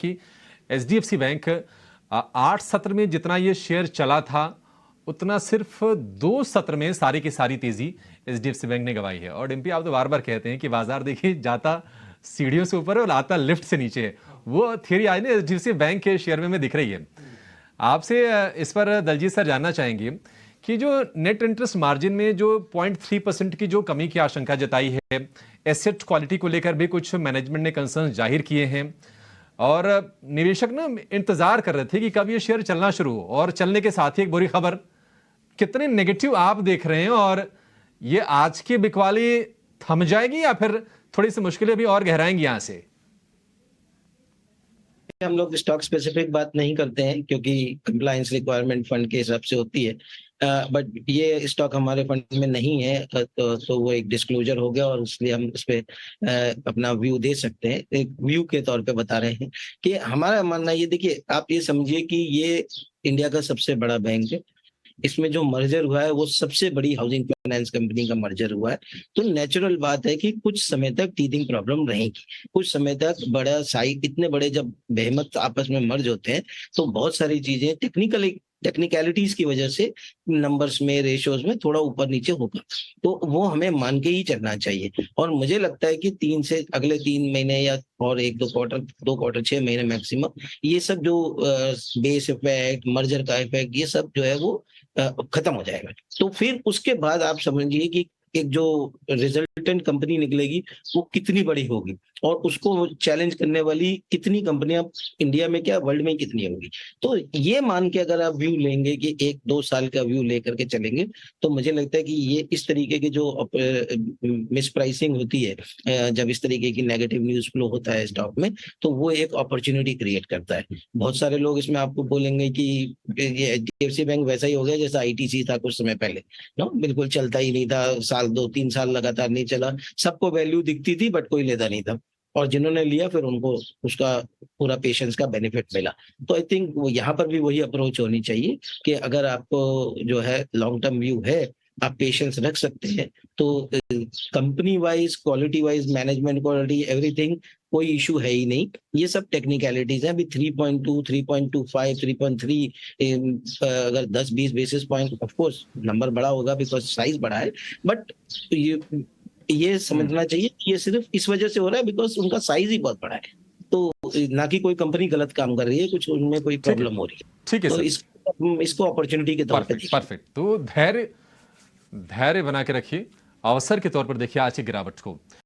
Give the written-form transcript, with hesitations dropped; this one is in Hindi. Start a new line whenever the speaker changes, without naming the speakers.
कि एचडीएफसी बैंक 8 सत्र में जितना ये शेयर चला था उतना सिर्फ 2 सत्र में सारी की सारी तेजी एचडीएफसी बैंक ने गंवाई है। और डिम्पी, आप तो बार बार कहते हैं कि बाजार देखिए जाता सीढ़ियों से ऊपर है और आता लिफ्ट से नीचे है। वो थियरी आज ना एचडीएफसी बैंक के शेयर में दिख रही है। आपसे इस पर दलजीत सर जानना चाहेंगे कि जो नेट इंटरेस्ट मार्जिन में जो 0.3% की जो कमी की आशंका जताई है, एसेट क्वालिटी को लेकर भी कुछ मैनेजमेंट ने कंसर्न जाहिर किए हैं और निवेशक ना इंतजार कर रहे थे कि कब ये शेयर चलना शुरू हो। और चलने के साथ ही एक बुरी खबर, कितने नेगेटिव आप देख रहे हैं और ये आज की बिकवाली थम जाएगी या फिर थोड़ी सी मुश्किलें भी और गहराएंगी यहां से?
हम लोग स्टॉक स्पेसिफिक बात नहीं करते हैं क्योंकि कंप्लायंस रिक्वायरमेंट फंड के हिसाब से होती है। बट ये स्टॉक हमारे फंड में नहीं है, तो वो एक डिस्क्लोजर हो गया और इसलिए हम इस पे अपना व्यू दे सकते हैं। एक व्यू के तौर पे बता रहे हैं कि हमारा मानना ये, देखिए आप ये समझिए कि ये इंडिया का सबसे बड़ा बैंक है। इसमें जो मर्जर हुआ है वो सबसे बड़ी हाउसिंग फाइनेंस कंपनी का मर्जर हुआ है। तो नेचुरल बात है कि कुछ समय तक टीथिंग प्रॉब्लम रहेगी। कुछ समय तक बड़ा साइज, इतने बड़े जब बेहमत आपस में मर्ज होते हैं तो बहुत सारी चीजें टेक्निकलिटीज की वजह से नंबर्स में, रेशियोज में थोड़ा ऊपर नीचे होगा। तो वो हमें मान के ही चलना चाहिए। और मुझे लगता है कि अगले 3 महीने या और 2 क्वार्टर 6 महीने मैक्सिमम, ये सब जो बेस इफेक्ट, मर्जर का इफेक्ट, ये सब जो है वो खत्म हो जाएगा। तो फिर उसके बाद आप समझिए कि एक जो रिजल्टेंट कंपनी निकलेगी वो कितनी बड़ी होगी और उसको चैलेंज करने वाली कितनी कंपनियां इंडिया में, क्या वर्ल्ड में कितनी होंगी। तो ये मान के अगर आप व्यू लेंगे कि 1-2 साल का व्यू लेकर के चलेंगे, तो मुझे लगता है कि ये इस तरीके की जो मिस प्राइसिंग होती है, जब इस तरीके की नेगेटिव न्यूज फ्लो होता है स्टॉक में, तो वो एक अपॉर्चुनिटी क्रिएट करता है। बहुत सारे लोग इसमें आपको बोलेंगे कि ये एचडीएफसी बैंक वैसा ही हो गया जैसा आईटीसी था कुछ समय पहले। नो, बिल्कुल चलता ही नहीं था, 2-3 साल लगातार नहीं चला, सबको वैल्यू दिखती थी बट कोई लेता नहीं था, और जिन्होंने लिया फिर उनको उसका पूरा पेशेंस का बेनिफिट मिला। तो आई थिंक वो यहाँ पर भी वही अप्रोच होनी चाहिए कि अगर आपको जो है लॉन्ग टर्म व्यू है, आप पेशेंस रख सकते हैं, तो company wise, quality wise, management quality, everything कोई इशू है ही नहीं। ये सब टेक्निकलिटीज हैं। अभी 3.2, 3.25, 3.3, अगर 10-20 basis point, of course number बड़ा होगा बिकॉज साइज बड़ा है, बट ये समझना चाहिए कि ये सिर्फ इस वजह से हो रहा है बिकॉज उनका साइज ही बहुत बड़ा है। तो ना कि कोई कंपनी गलत काम कर रही है, कुछ उनमें कोई प्रॉब्लम हो रही है।
ठीक है
तो
सर,
इसको अपॉर्चुनिटी के तौर पे देखिए।
परफेक्ट। तो धैर्य बना के रखिए, अवसर के तौर पर देखिए आज की गिरावट को।